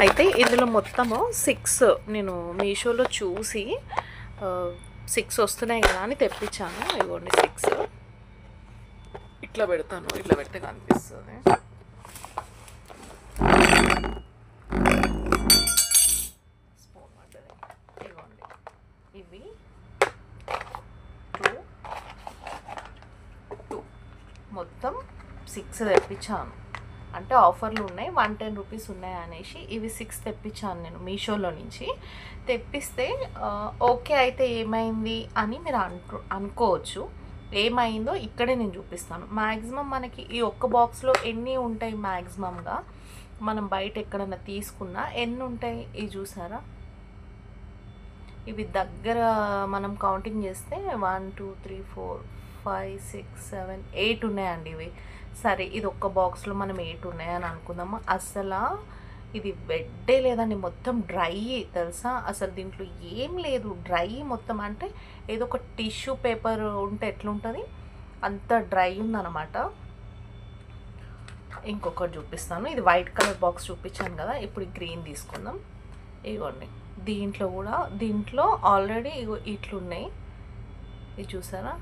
అయితే ఇందులో మొత్తము 6 నేను మీషోలో చూసి 6 వస్తున్నాయి కదా అని తెప్పించాను. ఇవ్వండి 6. ఇట్లా పెడతాను, ఇట్లా పెడితే కనిపిస్తుంది. స్పూన్ పడ్డది. ఇవ్వండి ఇవి 2 మొత్తం 6 తెప్పించాను. అంటే ఆఫర్లు ఉన్నాయి, 110 రూపీస్ ఉన్నాయి అనేసి ఇవి 6 తెప్పించాను నేను మీషోలో నుంచి. తెప్పిస్తే ఓకే అయితే ఏమైంది అని మీరు అనుకోవచ్చు. ఏమైందో ఇక్కడే నేను చూపిస్తాను. మ్యాక్సిమం మనకి ఈ ఒక్క బాక్స్లో ఎన్ని ఉంటాయి, మ్యాక్సిమంగా మనం బయట ఎక్కడన్నా తీసుకున్నా ఎన్ని ఉంటాయి ఇవి చూసారా? ఇవి దగ్గర మనం కౌంటింగ్ చేస్తే 1 2 3 4 5 6 7 8 ఉన్నాయండి ఇవి. సరే ఇది ఒక్క బాక్స్లో మనం 8 ఉన్నాయని అనుకుందాము. అసలు ఇది వెడ్డే లేదండి, మొత్తం డ్రై తెలుసా. అసలు దీంట్లో ఏం లేదు, డ్రై మొత్తం. అంటే ఏదో ఒక టిష్యూ పేపర్ ఉంటే ఎట్లుంటుంది అంత డ్రై ఉందన్నమాట. ఇంకొకటి చూపిస్తాను. ఇది వైట్ కలర్ బాక్స్ చూపించాను కదా, ఇప్పుడు గ్రీన్ తీసుకుందాం. ఇవ్వండి దీంట్లో ఆల్రెడీ ఇట్లున్నాయి. ఇది చూసారా?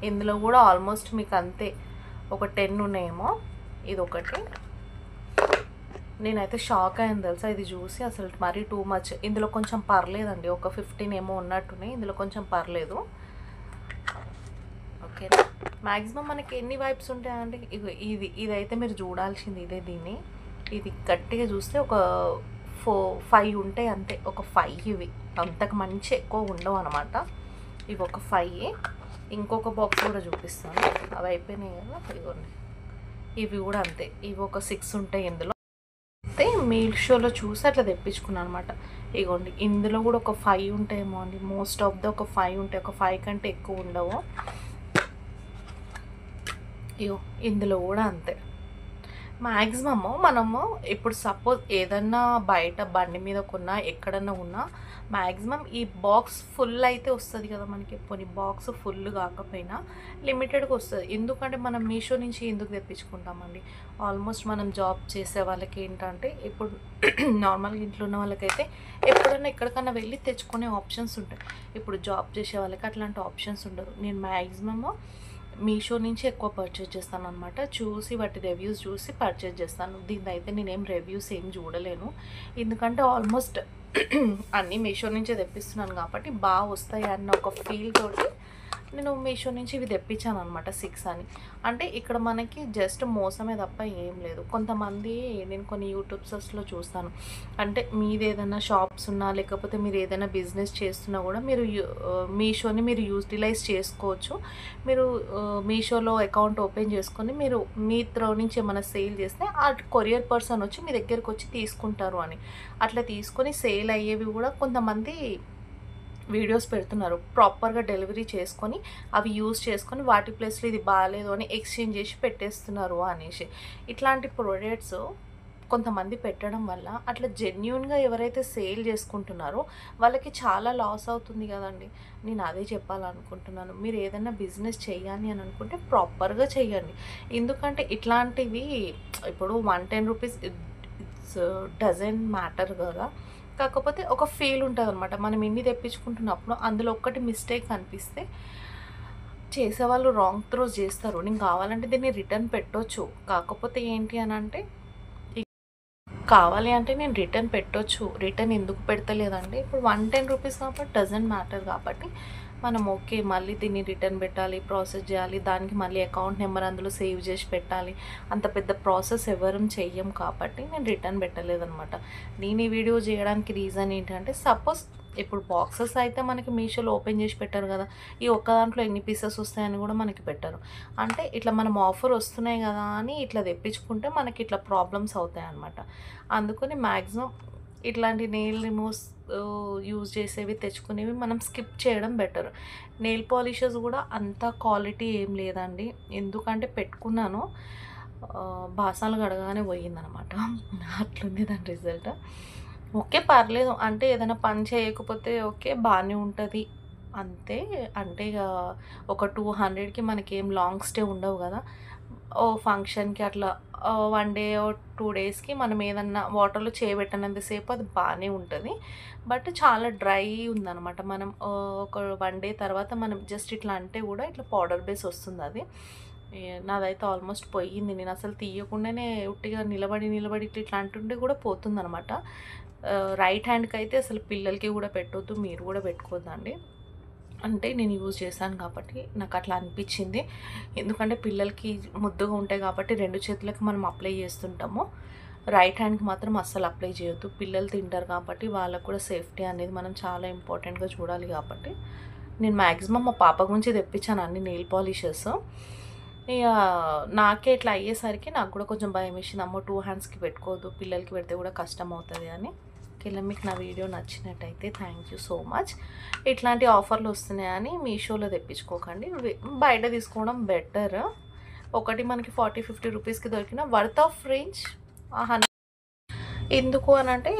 ఇందులో కూడా ఆల్మోస్ట్ మీకు అంతే ఒక 10 ఉన్నాయేమో. ఇది ఒకటి. నేనైతే షాక్ అయ్యాను తెలుసా ఇది చూసి. అసలు మరీ టూ మచ్. ఇందులో కొంచెం పర్లేదండి, ఒక 15 ఏమో ఉన్నట్టున్నాయి. ఇందులో కొంచెం పర్లేదు. ఓకేనా? మ్యాక్సిమం మనకి ఎన్ని వైప్స్ ఉంటాయండి? ఇదైతే మీరు చూడాల్సింది ఇదే. ఇది గట్టిగా చూస్తే ఒక 5 ఉంటాయి అంతే. ఒక 5 ఇవి, అంతకు మంచి ఎక్కువ ఉండవు అనమాట. ఇవి ఒక 5. ఇంకొక బాక్స్ కూడా చూపిస్తాను. అవి అయిపోయినాయి కదా, ఇవ్వండి. ఇవి కూడా అంతే, ఇవి ఒక 6 ఉంటాయి ఇందులో. అయితే మీషోలో చూసి అట్లా తెప్పించుకున్నాను అనమాట. ఇగోండి ఇందులో కూడా ఒక 5 ఉంటాయేమో అండి. మోస్ట్ ఆఫ్ ద ఒక 5 ఉంటాయి, ఒక 5 కంటే ఎక్కువ ఉండవు. ఇగో ఇందులో కూడా అంతే. మ్యాక్సిమము మనము ఇప్పుడు సపోజ్ ఏదన్నా బయట బండి మీద కొన్నా ఎక్కడన్నా ఉన్నా మ్యాక్సిమం ఈ బాక్స్ ఫుల్ అయితే వస్తుంది కదా మనకి. పోనీ బాక్స్ ఫుల్ కాకపోయినా లిమిటెడ్గా వస్తుంది. ఎందుకంటే మనం మీషో నుంచి ఎందుకు తెప్పించుకుంటామండి? ఆల్మోస్ట్ మనం జాబ్ చేసే వాళ్ళకి ఏంటంటే, ఇప్పుడు నార్మల్గా ఇంట్లో ఉన్న వాళ్ళకైతే ఎప్పుడైనా ఎక్కడికన్నా వెళ్ళి తెచ్చుకునే ఆప్షన్స్ ఉంటాయి. ఇప్పుడు జాబ్ చేసే వాళ్ళకి అట్లాంటి ఆప్షన్స్ ఉండదు. నేను మ్యాక్సిమము మీషో నుంచి ఎక్కువ పర్చేజ్ చేస్తాను అనమాట. చూసి వాటి రివ్యూస్ చూసి పర్చేజ్ చేస్తాను. దీని అయితే నేనేం రివ్యూస్ ఏం చూడలేను, ఎందుకంటే ఆల్మోస్ట్ అన్నీ మీషో నుంచే తెప్పిస్తున్నాను కాబట్టి బాగా వస్తాయి అన్న ఒక ఫీల్ తోటి నేను మీషో నుంచి ఇవి తెప్పించాను అనమాట 6 అని. అంటే ఇక్కడ మనకి జస్ట్ మోసమే తప్ప ఏం లేదు. కొంతమంది నేను కొన్ని యూట్యూబ్స్లో చూస్తాను, అంటే మీది ఏదైనా షాప్స్ ఉన్నా లేకపోతే మీరు ఏదైనా బిజినెస్ చేస్తున్నా కూడా మీరు మీషోని మీరు యూటిలైజ్ చేసుకోవచ్చు. మీరు మీషోలో అకౌంట్ ఓపెన్ చేసుకొని మీరు మీ త్రో నుంచి ఏమైనా సేల్ చేస్తే ఆ కొరియర్ పర్సన్ వచ్చి మీ దగ్గరికి వచ్చి తీసుకుంటారు అని. అట్లా తీసుకొని సేల్ అయ్యేవి కూడా కొంతమంది వీడియోస్ పెడుతున్నారు. ప్రాపర్గా డెలివరీ చేసుకొని అవి యూజ్ చేసుకొని వాటి ప్లేస్లో ఇది బాగాలేదు అని ఎక్స్చేంజ్ చేసి పెట్టేస్తున్నారు అనేసి. ఇట్లాంటి ప్రొడక్ట్స్ కొంతమంది పెట్టడం వల్ల అట్లా జెన్యూన్గా ఎవరైతే సేల్ చేసుకుంటున్నారో వాళ్ళకి చాలా లాస్ అవుతుంది కదండి. నేను అదే చెప్పాలనుకుంటున్నాను. మీరు ఏదైనా బిజినెస్ చేయాలి అని అనుకుంటే ప్రాపర్గా చేయండి. ఎందుకంటే ఇట్లాంటివి ఇప్పుడు 110 రూపీస్ ఇట్స్ డజంట్ మ్యాటర్ కదా. కాకపోతే ఒక ఫీల్ ఉంటుంది అనమాట. మనం ఇన్ని తెప్పించుకుంటున్నప్పుడు అందులో ఒక్కటి మిస్టేక్ అనిపిస్తే చేసేవాళ్ళు రాంగ్ త్రోస్ చేస్తారు. నేను కావాలంటే దీన్ని రిటర్న్ పెట్టొచ్చు. కాకపోతే ఏంటి అని అంటే, కావాలి అంటే నేను రిటర్న్ పెట్టొచ్చు. రిటర్న్ ఎందుకు పెడతలేదండి? ఇప్పుడు 110 రూపీస్ కాబట్టి డజంట్ మ్యాటర్ కాబట్టి మనం ఓకే మళ్ళీ దీన్ని రిటర్న్ పెట్టాలి, ప్రాసెస్ చేయాలి, దానికి మళ్ళీ అకౌంట్ నెంబర్ అందులో సేవ్ చేసి పెట్టాలి. అంత పెద్ద ప్రాసెస్ ఎవరం చెయ్యం కాబట్టి నేను రిటర్న్ పెట్టలేదనమాట. నేను ఈ వీడియో చేయడానికి రీజన్ ఏంటంటే, సపోజ్ ఇప్పుడు బాక్సెస్ అయితే మనకి మీషోలో ఓపెన్ చేసి పెట్టారు కదా, ఈ ఒక్క దాంట్లో ఎన్ని పీసెస్ వస్తాయని కూడా మనకి పెట్టారు. అంటే ఇట్లా మనం ఆఫర్ వస్తున్నాయి కదా అని ఇట్లా తెప్పించుకుంటే మనకి ఇట్లా ప్రాబ్లమ్స్ అవుతాయి అన్నమాట. అందుకని మ్యాక్సిమం ఇట్లాంటి నెయిల్ రిమూవ్స్ యూజ్ చేసేవి తెచ్చుకునేవి మనం స్కిప్ చేయడం బెటర్. నెయిల్ పాలిషెస్ కూడా అంత క్వాలిటీ ఏం లేదండి. ఎందుకంటే పెట్టుకున్నాను, బాసాలు కడగానే పోయిందనమాట. అట్లుంది దాని రిజల్ట్. ఓకే పర్లేదు, అంటే ఏదైనా పని చేయకపోతే ఓకే బాగానే ఉంటుంది అంతే. అంటే ఇక ఒక 200కి మనకేం లాంగ్ స్టే ఉండవు కదా. ఓ ఫంక్షన్కి అట్లా 1 డే 2 డేస్‌కి మనం ఏదన్నా వాటర్‌లో చేయబెట్టనంత సేపు అది బానే ఉంటది. బట్ చాలా డ్రై ఉందనమాట. మనం ఒక 1 డే తర్వాత మనం జస్ట్ ఇట్లా అంటే గూడా ఇట్లా పౌడర్ బేస్ వస్తుందది. నాదైతే ఆల్మోస్ట్ పోయింది. నేనసలు తీయకుండానే ఉట్టిగా నిలబడి ఇట్లా అంటుంటే గూడా పోతుందనమాట. రైట్ హ్యాండ్‌కైతే అసలు పిల్లలకి గూడా పెట్టొద్దు. మీరు గూడా పెట్టుకోవద్దండి. అంటే నేను యూజ్ చేశాను కాబట్టి నాకట్లా అనిపిచ్చింది. ఎందుకంటే పిల్లలకి ముద్దుగా ఉంటాయి కాబట్టి 2 చేతులకి మనం అప్లై చేస్తుంటాము. రైట్ హ్యాండ్‌కి మాత్రం అస్సలు అప్లై చేయొద్దు. పిల్లలు తింటారు కాబట్టి వాళ్ళకి కూడా సేఫ్టీ అనేది మనం చాలా ఇంపార్టెంట్‌గా చూడాలి కాబట్టి, నేను మాక్సిమం మా పాప గురించి తెప్పించాను అన్ని నెయిల్ పాలిషెస్. ఇగ నాకే ఇట్లా అయ్యేసరికి నాకు కూడా కొంచెం భయమేసింది. అమ్మో! 2 హ్యాండ్స్‌కి పెట్టుకోవద్దు. పిల్లలకి పెడితే కూడా కష్టమవుతది అని. ఓకేలా, మీకు నా వీడియో నచ్చినట్టయితే థ్యాంక్ యూ సో మచ్. ఇట్లాంటి ఆఫర్లు వస్తున్నాయని మీషోలో తెప్పించుకోకండి. బయట తీసుకోవడం బెటర్. ఒకటి మనకి 40, 50 రూపీస్‌కి దొరికిన వర్త్ ఆఫ్ రేంజ్ ఎందుకు అనంటే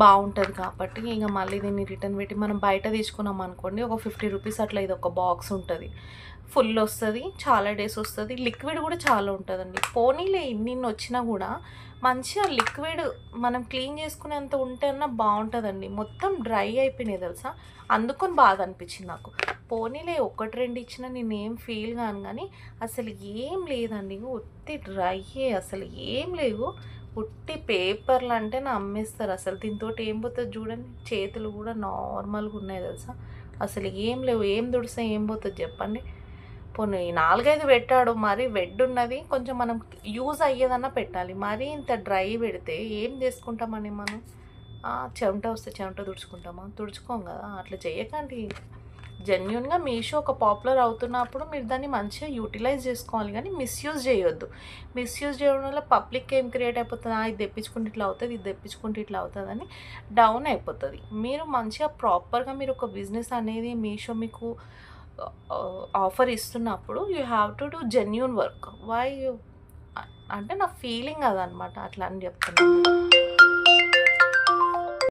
బావుంటది కాబట్టి. ఇగ మళ్ళీ దీన్ని రిటర్న్ పెట్టి మనం బయట తీసుకున్నాం అనుకోండి, ఒక 50 రూపీస్ అట్లా ఇదొక బాక్స్ ఉంటది. ఫుల్ వస్తది. చాలా డేస్ వస్తది. లిక్విడ్ కూడా చాలా ఉంటదండి. పోనీలే ఇన్నిన్నొచ్చినా కూడా మంచిగా లిక్విడ్ మనం క్లీన్ చేసుకునేంత ఉంటేనా బావుంటదండి. మొత్తం డ్రై అయిపోయినాయి తెలుసా! అందుకని బాధ అనిపించింది నాకు. పోనీలే 1, 2 ఇచ్చినా నేనేం ఫీల్ గాను గానీ, అసలు ఏం లేదండి. ఉత్తి డ్రైయే అసలు ఏం లేవు. ఉట్టి పేపర్లంటే నమ్మేస్తారు అసలు. దీనితోటి ఏం పోతది చూడండి. చేతులు కూడా నార్మల్‌గా ఉన్నాయి తెలుసా! అసలు ఏం లేవు. ఏం తుడిస్తే ఏం పోతది చెప్పండి. పోనీ 4, 5 పెట్టాడు. మరీ వెడ్డున్నది కొంచెం మనం యూజ్ అయ్యేదన్నా పెట్టాలి. మరీ ఇంత డ్రై పెడితే ఏం చేసుకుంటామండి మనం? చెమట వస్తే చెమట తుడుచుకుంటామా? తుడుచుకోం కదా! అట్లా చేయకండి. జెన్యూన్‌గా మీషో ఒక పాపులర్ అవుతున్నప్పుడు మీరు దాన్ని మంచిగా యూటిలైజ్ చేసుకోవాలి కానీ మిస్‌యూజ్ చేయొద్దు. మిస్‌యూజ్ చేయడం వల్ల పబ్లిక్‌కి ఏం క్రియేట్ అయిపోతది, ఇది తెప్పించుకుంటే ఇట్లా అవుతది, ఇది తెప్పించుకుంటే ఇట్లా అవుతదని డౌన్ అయిపోతది. మీరు మంచిగా ప్రాపర్‌గా మీరు ఒక బిజినెస్ అనేది మీషో మీకు ఆఫర్ ఇస్తున్నప్పుడు you have to do genuine work. అంటే నా ఫీలింగ్ అదనమాట. అట్లా అని చెప్తున్నాను.